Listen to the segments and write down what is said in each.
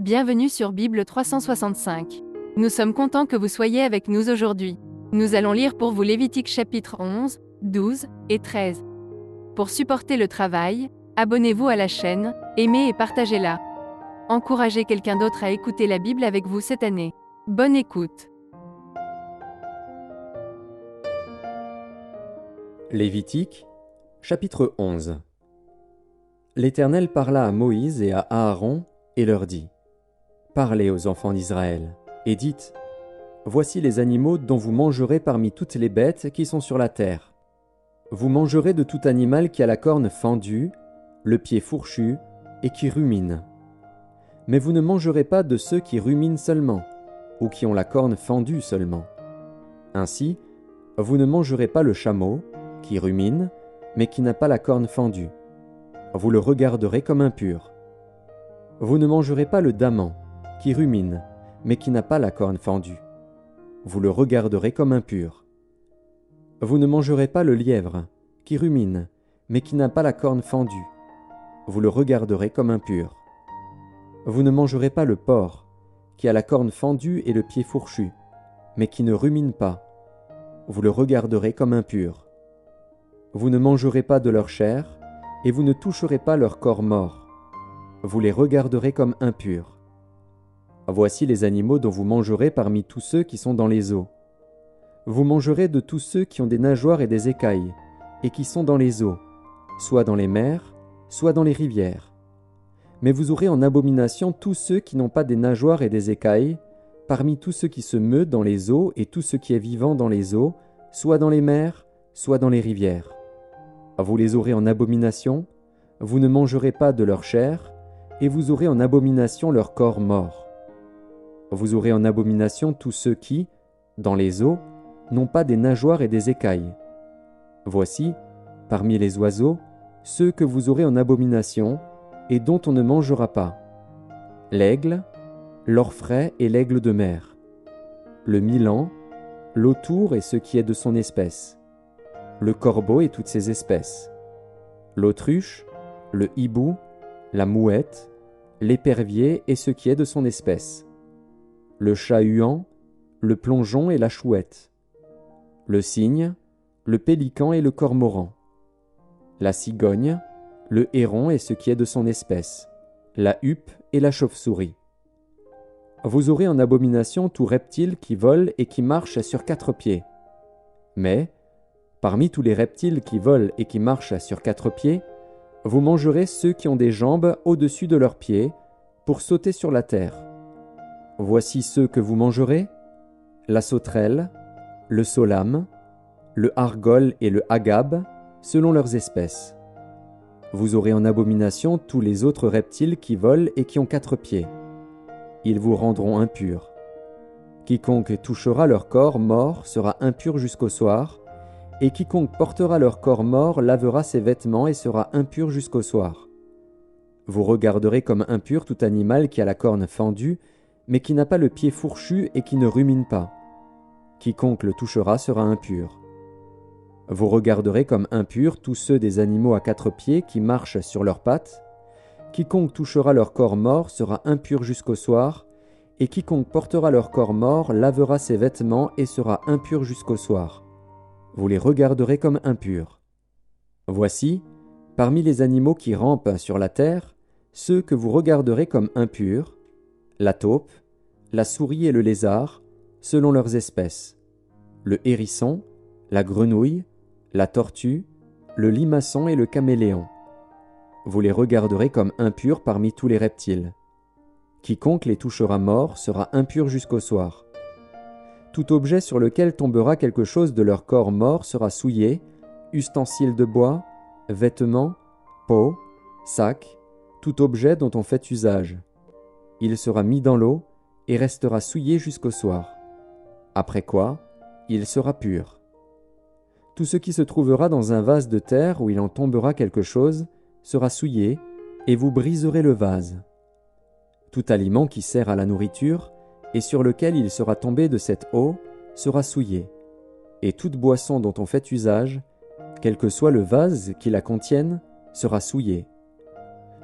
Bienvenue sur Bible 365. Nous sommes contents que vous soyez avec nous aujourd'hui. Nous allons lire pour vous Lévitique chapitre 11, 12 et 13. Pour supporter le travail, abonnez-vous à la chaîne, aimez et partagez-la. Encouragez quelqu'un d'autre à écouter la Bible avec vous cette année. Bonne écoute. Lévitique, chapitre 11. L'Éternel parla à Moïse et à Aaron et leur dit : Parlez aux enfants d'Israël, et dites : Voici les animaux dont vous mangerez parmi toutes les bêtes qui sont sur la terre. Vous mangerez de tout animal qui a la corne fendue, le pied fourchu, et qui rumine. Mais vous ne mangerez pas de ceux qui ruminent seulement, ou qui ont la corne fendue seulement. Ainsi, vous ne mangerez pas le chameau, qui rumine, mais qui n'a pas la corne fendue. Vous le regarderez comme impur. Vous ne mangerez pas le daman, qui rumine, mais qui n'a pas la corne fendue. Vous le regarderez comme impur. Vous ne mangerez pas le lièvre, qui rumine, mais qui n'a pas la corne fendue. Vous le regarderez comme impur. Vous ne mangerez pas le porc, qui a la corne fendue et le pied fourchu, mais qui ne rumine pas. Vous le regarderez comme impur. Vous ne mangerez pas de leur chair, et vous ne toucherez pas leur corps mort. Vous les regarderez comme impurs. Voici les animaux dont vous mangerez parmi tous ceux qui sont dans les eaux. Vous mangerez de tous ceux qui ont des nageoires et des écailles, et qui sont dans les eaux, soit dans les mers, soit dans les rivières. Mais vous aurez en abomination tous ceux qui n'ont pas des nageoires et des écailles, parmi tous ceux qui se meuent dans les eaux et tout ce qui est vivant dans les eaux, soit dans les mers, soit dans les rivières. Vous les aurez en abomination, vous ne mangerez pas de leur chair, et vous aurez en abomination leur corps mort. Vous aurez en abomination tous ceux qui, dans les eaux, n'ont pas des nageoires et des écailles. Voici, parmi les oiseaux, ceux que vous aurez en abomination, et dont on ne mangera pas: l'aigle, l'orfraie et l'aigle de mer, le milan, l'autour et ce qui est de son espèce, le corbeau et toutes ses espèces, l'autruche, le hibou, la mouette, l'épervier et ce qui est de son espèce, le chat-huant, le plongeon et la chouette, le cygne, le pélican et le cormoran, la cigogne, le héron et ce qui est de son espèce, la huppe et la chauve-souris. Vous aurez en abomination tout reptile qui vole et qui marche sur 4 pieds. Mais, parmi tous les reptiles qui volent et qui marchent sur 4 pieds, vous mangerez ceux qui ont des jambes au-dessus de leurs pieds, pour sauter sur la terre. Voici ceux que vous mangerez: la sauterelle, le solame, le argol et le agab, selon leurs espèces. Vous aurez en abomination tous les autres reptiles qui volent et qui ont 4 pieds. Ils vous rendront impurs. Quiconque touchera leur corps mort sera impur jusqu'au soir, et quiconque portera leur corps mort lavera ses vêtements et sera impur jusqu'au soir. Vous regarderez comme impur tout animal qui a la corne fendue, mais qui n'a pas le pied fourchu et qui ne rumine pas. Quiconque le touchera sera impur. Vous regarderez comme impurs tous ceux des animaux à 4 pieds qui marchent sur leurs pattes. Quiconque touchera leur corps mort sera impur jusqu'au soir, et quiconque portera leur corps mort lavera ses vêtements et sera impur jusqu'au soir. Vous les regarderez comme impurs. Voici, parmi les animaux qui rampent sur la terre, ceux que vous regarderez comme impurs: la taupe, la souris et le lézard, selon leurs espèces, le hérisson, la grenouille, la tortue, le limaçon et le caméléon. Vous les regarderez comme impurs parmi tous les reptiles. Quiconque les touchera mort sera impur jusqu'au soir. Tout objet sur lequel tombera quelque chose de leur corps mort sera souillé: ustensiles de bois, vêtements, peaux, sacs, tout objet dont on fait usage. Il sera mis dans l'eau et restera souillé jusqu'au soir. Après quoi, il sera pur. Tout ce qui se trouvera dans un vase de terre où il en tombera quelque chose sera souillé, et vous briserez le vase. Tout aliment qui sert à la nourriture, et sur lequel il sera tombé de cette eau, sera souillé. Et toute boisson dont on fait usage, quel que soit le vase qui la contienne, sera souillée.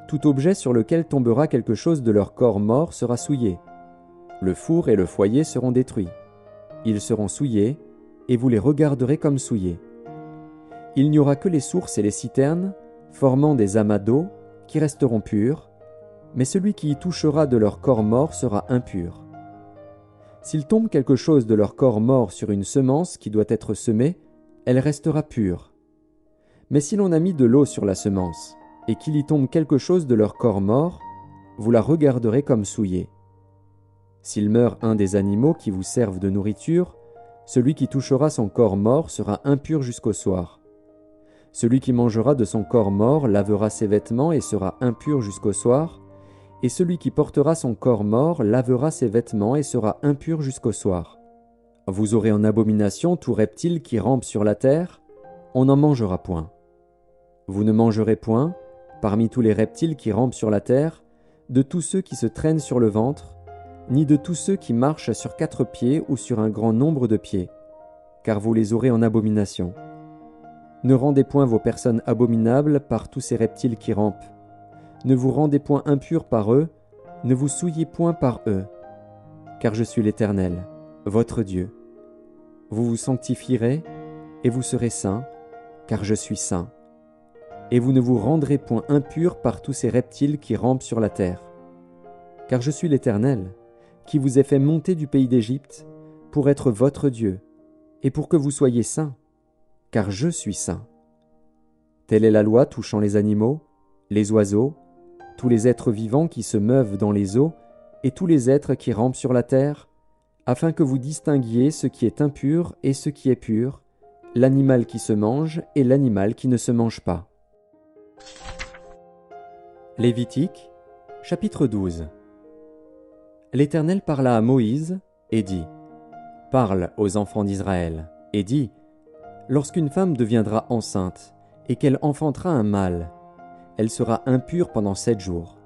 Tout objet sur lequel tombera quelque chose de leur corps mort sera souillé. Le four et le foyer seront détruits. Ils seront souillés, et vous les regarderez comme souillés. Il n'y aura que les sources et les citernes, formant des amas d'eau, qui resteront purs, mais celui qui y touchera de leur corps mort sera impur. S'il tombe quelque chose de leur corps mort sur une semence qui doit être semée, elle restera pure. Mais si l'on a mis de l'eau sur la semence, et qu'il y tombe quelque chose de leur corps mort, vous la regarderez comme souillée. S'il meurt un des animaux qui vous servent de nourriture, celui qui touchera son corps mort sera impur jusqu'au soir. Celui qui mangera de son corps mort lavera ses vêtements et sera impur jusqu'au soir, et celui qui portera son corps mort lavera ses vêtements et sera impur jusqu'au soir. Vous aurez en abomination tout reptile qui rampe sur la terre, on n'en mangera point. Vous ne mangerez point, parmi tous les reptiles qui rampent sur la terre, de tous ceux qui se traînent sur le ventre, ni de tous ceux qui marchent sur 4 pieds ou sur un grand nombre de pieds, car vous les aurez en abomination. Ne rendez point vos personnes abominables par tous ces reptiles qui rampent. Ne vous rendez point impurs par eux, ne vous souillez point par eux, car je suis l'Éternel, votre Dieu. Vous vous sanctifierez, et vous serez saints, car je suis saint. Et vous ne vous rendrez point impurs par tous ces reptiles qui rampent sur la terre. Car je suis l'Éternel, qui vous ai fait monter du pays d'Égypte, pour être votre Dieu, et pour que vous soyez saints, car je suis saint. Telle est la loi touchant les animaux, les oiseaux, tous les êtres vivants qui se meuvent dans les eaux, et tous les êtres qui rampent sur la terre, afin que vous distinguiez ce qui est impur et ce qui est pur, l'animal qui se mange et l'animal qui ne se mange pas. Lévitique, chapitre 12. L'Éternel parla à Moïse et dit : Parle aux enfants d'Israël et dis : Lorsqu'une femme deviendra enceinte et qu'elle enfantera un mâle, elle sera impure pendant 7 jours.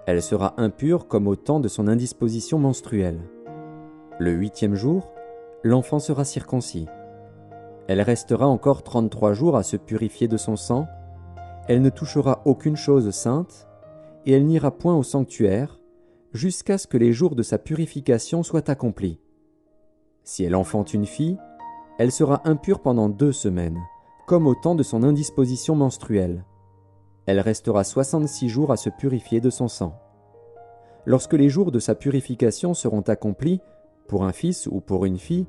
Elle sera impure comme au temps de son indisposition menstruelle. Le 8e jour, l'enfant sera circoncis. Elle restera encore 33 jours à se purifier de son sang. Elle ne touchera aucune chose sainte, et elle n'ira point au sanctuaire, jusqu'à ce que les jours de sa purification soient accomplis. Si elle enfante une fille, elle sera impure pendant 2 semaines, comme au temps de son indisposition menstruelle. Elle restera 66 jours à se purifier de son sang. Lorsque les jours de sa purification seront accomplis, pour un fils ou pour une fille,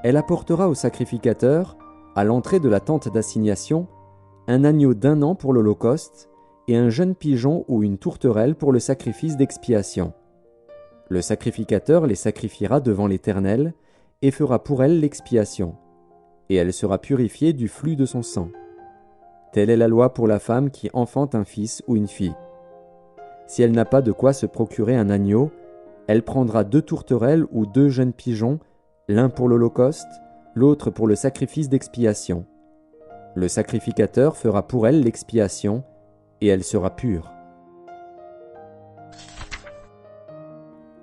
elle apportera au sacrificateur, à l'entrée de la tente d'assignation, un agneau d'1 an pour l'holocauste et un jeune pigeon ou une tourterelle pour le sacrifice d'expiation. Le sacrificateur les sacrifiera devant l'Éternel et fera pour elle l'expiation, et elle sera purifiée du flux de son sang. Telle est la loi pour la femme qui enfante un fils ou une fille. Si elle n'a pas de quoi se procurer un agneau, elle prendra 2 tourterelles ou 2 jeunes pigeons, l'un pour l'holocauste, l'autre pour le sacrifice d'expiation. Le sacrificateur fera pour elle l'expiation, et elle sera pure.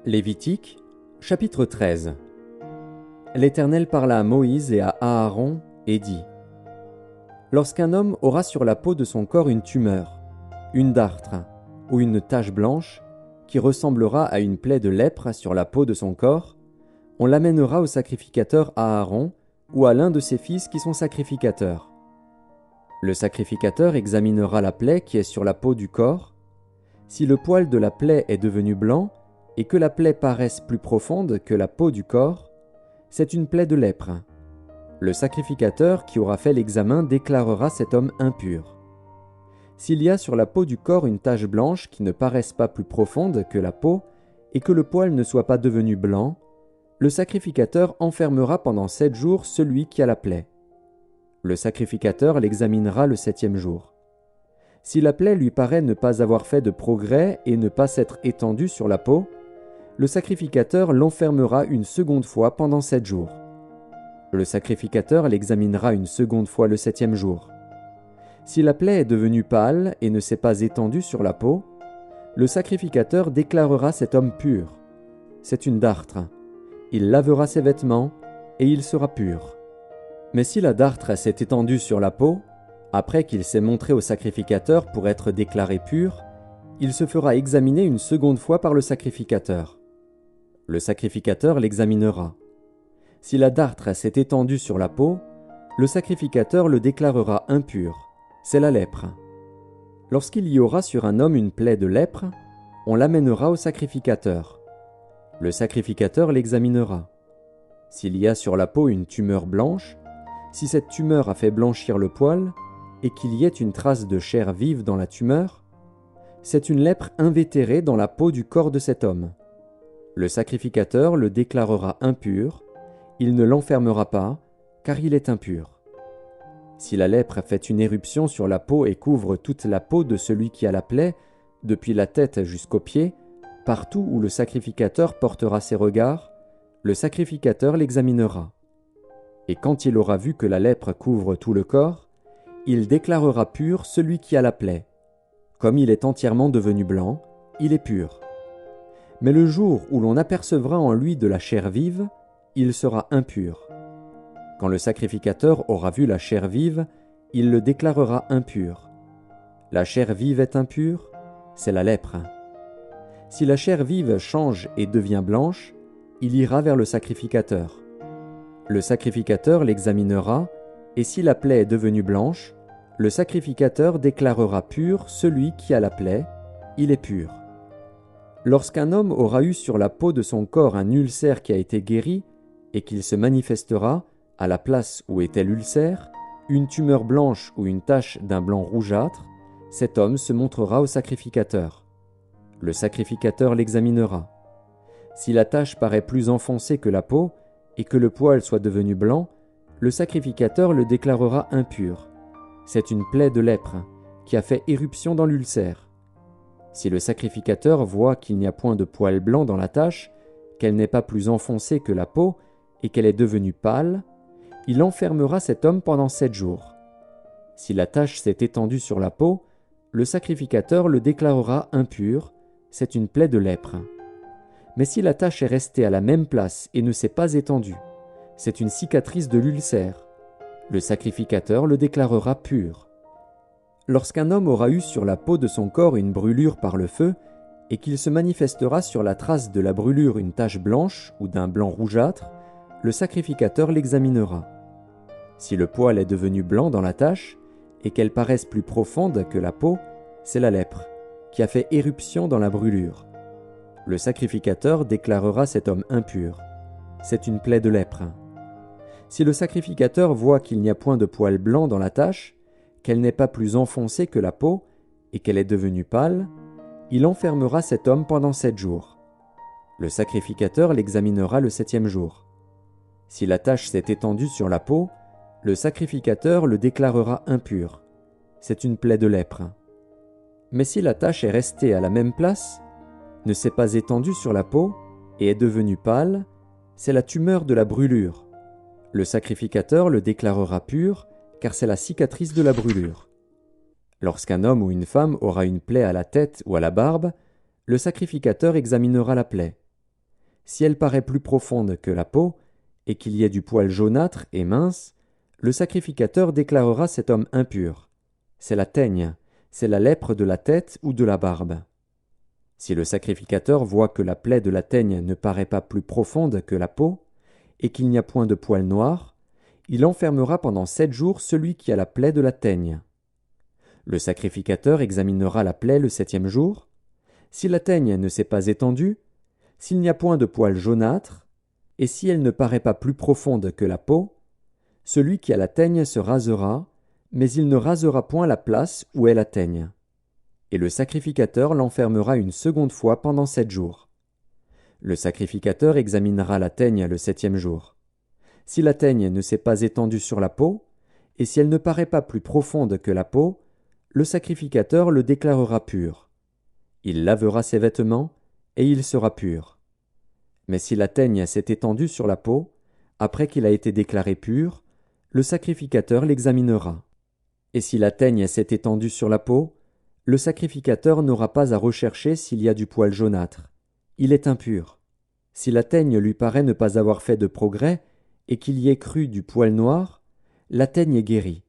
Lévitique, chapitre 13. L'Éternel parla à Moïse et à Aaron et dit : Lorsqu'un homme aura sur la peau de son corps une tumeur, une dartre ou une tache blanche qui ressemblera à une plaie de lèpre sur la peau de son corps, on l'amènera au sacrificateur Aaron ou à l'un de ses fils qui sont sacrificateurs. Le sacrificateur examinera la plaie qui est sur la peau du corps. Si le poil de la plaie est devenu blanc et que la plaie paraisse plus profonde que la peau du corps, c'est une plaie de lèpre. Le sacrificateur qui aura fait l'examen déclarera cet homme impur. S'il y a sur la peau du corps une tache blanche qui ne paraisse pas plus profonde que la peau et que le poil ne soit pas devenu blanc, le sacrificateur enfermera pendant 7 jours celui qui a la plaie. Le sacrificateur l'examinera le 7e jour. Si la plaie lui paraît ne pas avoir fait de progrès et ne pas s'être étendue sur la peau, le sacrificateur l'enfermera une seconde fois pendant 7 jours. Le sacrificateur l'examinera une seconde fois le 7e jour. Si la plaie est devenue pâle et ne s'est pas étendue sur la peau, le sacrificateur déclarera cet homme pur. C'est une dartre. Il lavera ses vêtements et il sera pur. Mais si la dartre s'est étendue sur la peau, après qu'il s'est montré au sacrificateur pour être déclaré pur, il se fera examiner une seconde fois par le sacrificateur. Le sacrificateur l'examinera. Si la dartre s'est étendue sur la peau, le sacrificateur le déclarera impur, c'est la lèpre. Lorsqu'il y aura sur un homme une plaie de lèpre, on l'amènera au sacrificateur. Le sacrificateur l'examinera. S'il y a sur la peau une tumeur blanche, si cette tumeur a fait blanchir le poil, et qu'il y ait une trace de chair vive dans la tumeur, c'est une lèpre invétérée dans la peau du corps de cet homme. Le sacrificateur le déclarera impur, il ne l'enfermera pas, car il est impur. Si la lèpre fait une éruption sur la peau et couvre toute la peau de celui qui a la plaie, depuis la tête jusqu'aux pieds, partout où le sacrificateur portera ses regards, le sacrificateur l'examinera. Et quand il aura vu que la lèpre couvre tout le corps, il déclarera pur celui qui a la plaie. Comme il est entièrement devenu blanc, il est pur. Mais le jour où l'on apercevra en lui de la chair vive, il sera impur. Quand le sacrificateur aura vu la chair vive, il le déclarera impur. La chair vive est impure, c'est la lèpre. Si la chair vive change et devient blanche, il ira vers le sacrificateur. Le sacrificateur l'examinera, et si la plaie est devenue blanche, le sacrificateur déclarera pur celui qui a la plaie, il est pur. Lorsqu'un homme aura eu sur la peau de son corps un ulcère qui a été guéri, et qu'il se manifestera, à la place où était l'ulcère, une tumeur blanche ou une tache d'un blanc rougeâtre, cet homme se montrera au sacrificateur. Le sacrificateur l'examinera. Si la tache paraît plus enfoncée que la peau, et que le poil soit devenu blanc, le sacrificateur le déclarera impur. C'est une plaie de lèpre, qui a fait éruption dans l'ulcère. Si le sacrificateur voit qu'il n'y a point de poil blanc dans la tache, qu'elle n'est pas plus enfoncée que la peau, et qu'elle est devenue pâle, il enfermera cet homme pendant 7 jours. Si la tache s'est étendue sur la peau, le sacrificateur le déclarera impur, c'est une plaie de lèpre. Mais si la tache est restée à la même place et ne s'est pas étendue, c'est une cicatrice de l'ulcère. Le sacrificateur le déclarera pur. Lorsqu'un homme aura eu sur la peau de son corps une brûlure par le feu, et qu'il se manifestera sur la trace de la brûlure une tache blanche ou d'un blanc rougeâtre, le sacrificateur l'examinera. Si le poil est devenu blanc dans la tache, et qu'elle paraisse plus profonde que la peau, c'est la lèpre, qui a fait éruption dans la brûlure. Le sacrificateur déclarera cet homme impur. C'est une plaie de lèpre. Si le sacrificateur voit qu'il n'y a point de poil blanc dans la tache, qu'elle n'est pas plus enfoncée que la peau, et qu'elle est devenue pâle, il enfermera cet homme pendant 7 jours. Le sacrificateur l'examinera le 7e jour. Si la tache s'est étendue sur la peau, le sacrificateur le déclarera impur. C'est une plaie de lèpre. Mais si la tache est restée à la même place, ne s'est pas étendue sur la peau et est devenue pâle, c'est la tumeur de la brûlure. Le sacrificateur le déclarera pur, car c'est la cicatrice de la brûlure. Lorsqu'un homme ou une femme aura une plaie à la tête ou à la barbe, le sacrificateur examinera la plaie. Si elle paraît plus profonde que la peau, et qu'il y ait du poil jaunâtre et mince, le sacrificateur déclarera cet homme impur. C'est la teigne, c'est la lèpre de la tête ou de la barbe. Si le sacrificateur voit que la plaie de la teigne ne paraît pas plus profonde que la peau, et qu'il n'y a point de poil noir, il enfermera pendant 7 jours celui qui a la plaie de la teigne. Le sacrificateur examinera la plaie le 7e jour. Si la teigne ne s'est pas étendue, s'il n'y a point de poil jaunâtre, et si elle ne paraît pas plus profonde que la peau, celui qui a la teigne se rasera, mais il ne rasera point la place où est la teigne. Et le sacrificateur l'enfermera une seconde fois pendant 7 jours. Le sacrificateur examinera la teigne le 7e jour. Si la teigne ne s'est pas étendue sur la peau, et si elle ne paraît pas plus profonde que la peau, le sacrificateur le déclarera pur. Il lavera ses vêtements, et il sera pur. Mais si la teigne s'est étendue sur la peau, après qu'il a été déclaré pur, le sacrificateur l'examinera. Et si la teigne s'est étendue sur la peau, le sacrificateur n'aura pas à rechercher s'il y a du poil jaunâtre. Il est impur. Si la teigne lui paraît ne pas avoir fait de progrès, et qu'il y ait cru du poil noir, la teigne est guérie.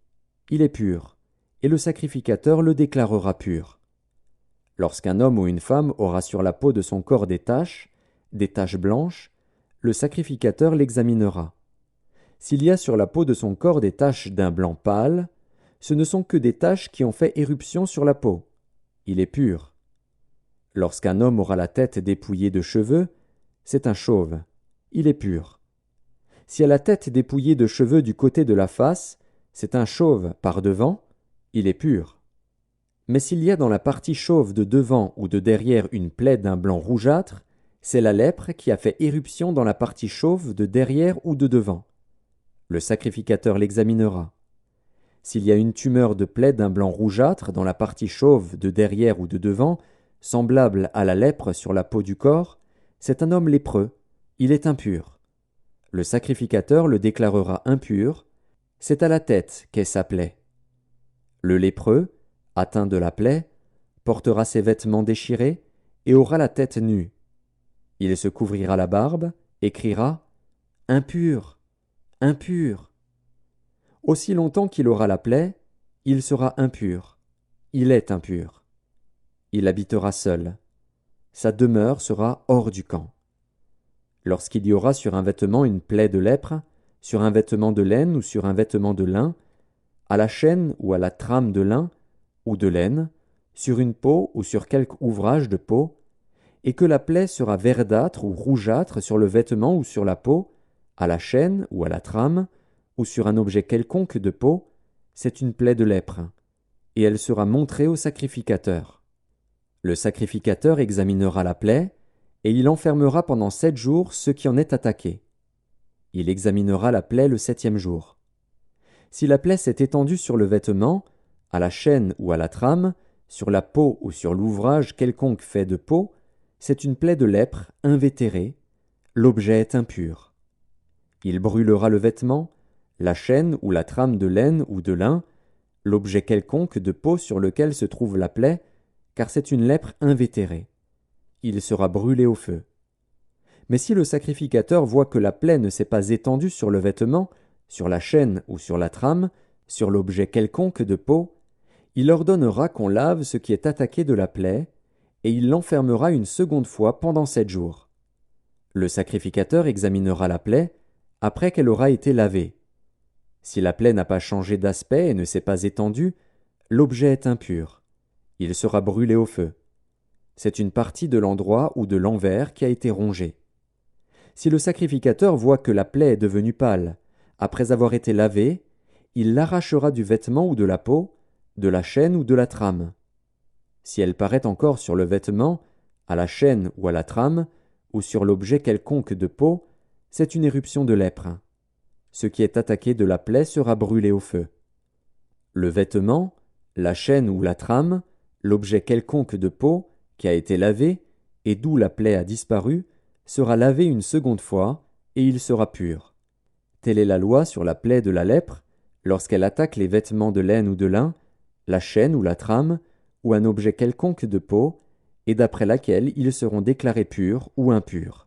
Il est pur, et le sacrificateur le déclarera pur. Lorsqu'un homme ou une femme aura sur la peau de son corps des taches blanches, le sacrificateur l'examinera. S'il y a sur la peau de son corps des taches d'un blanc pâle, ce ne sont que des taches qui ont fait éruption sur la peau. Il est pur. Lorsqu'un homme aura la tête dépouillée de cheveux, c'est un chauve. Il est pur. Si à la tête dépouillée de cheveux du côté de la face, c'est un chauve par devant, il est pur. Mais s'il y a dans la partie chauve de devant ou de derrière une plaie d'un blanc rougeâtre, c'est la lèpre qui a fait éruption dans la partie chauve de derrière ou de devant. Le sacrificateur l'examinera. S'il y a une tumeur de plaie d'un blanc rougeâtre dans la partie chauve de derrière ou de devant, semblable à la lèpre sur la peau du corps, c'est un homme lépreux, il est impur. Le sacrificateur le déclarera impur, c'est à la tête qu'est sa plaie. Le lépreux, atteint de la plaie, portera ses vêtements déchirés et aura la tête nue. Il se couvrira la barbe et criera « Impur, impur ». Aussi longtemps qu'il aura la plaie, il sera impur. Il est impur. Il habitera seul. Sa demeure sera hors du camp. Lorsqu'il y aura sur un vêtement une plaie de lèpre, sur un vêtement de laine ou sur un vêtement de lin, à la chaîne ou à la trame de lin ou de laine, sur une peau ou sur quelque ouvrage de peau, et que la plaie sera verdâtre ou rougeâtre sur le vêtement ou sur la peau, à la chaîne ou à la trame, ou sur un objet quelconque de peau, c'est une plaie de lèpre, et elle sera montrée au sacrificateur. Le sacrificateur examinera la plaie, et il enfermera pendant 7 jours ce qui en est attaqué. Il examinera la plaie le 7e jour. Si la plaie s'est étendue sur le vêtement, à la chaîne ou à la trame, sur la peau ou sur l'ouvrage quelconque fait de peau, c'est une plaie de lèpre invétérée, l'objet est impur. Il brûlera le vêtement, la chaîne ou la trame de laine ou de lin, l'objet quelconque de peau sur lequel se trouve la plaie, car c'est une lèpre invétérée. Il sera brûlé au feu. Mais si le sacrificateur voit que la plaie ne s'est pas étendue sur le vêtement, sur la chaîne ou sur la trame, sur l'objet quelconque de peau, il ordonnera qu'on lave ce qui est attaqué de la plaie, et il l'enfermera une seconde fois pendant 7 jours. Le sacrificateur examinera la plaie après qu'elle aura été lavée. Si la plaie n'a pas changé d'aspect et ne s'est pas étendue, l'objet est impur. Il sera brûlé au feu. C'est une partie de l'endroit ou de l'envers qui a été rongée. Si le sacrificateur voit que la plaie est devenue pâle, après avoir été lavée, il l'arrachera du vêtement ou de la peau, de la chaîne ou de la trame. Si elle paraît encore sur le vêtement, à la chaîne ou à la trame, ou sur l'objet quelconque de peau, c'est une éruption de lèpre. Ce qui est attaqué de la plaie sera brûlé au feu. Le vêtement, la chaîne ou la trame, l'objet quelconque de peau, qui a été lavé, et d'où la plaie a disparu, sera lavé une seconde fois, et il sera pur. Telle est la loi sur la plaie de la lèpre, lorsqu'elle attaque les vêtements de laine ou de lin, la chaîne ou la trame, ou un objet quelconque de peau, et d'après laquelle ils seront déclarés purs ou impurs.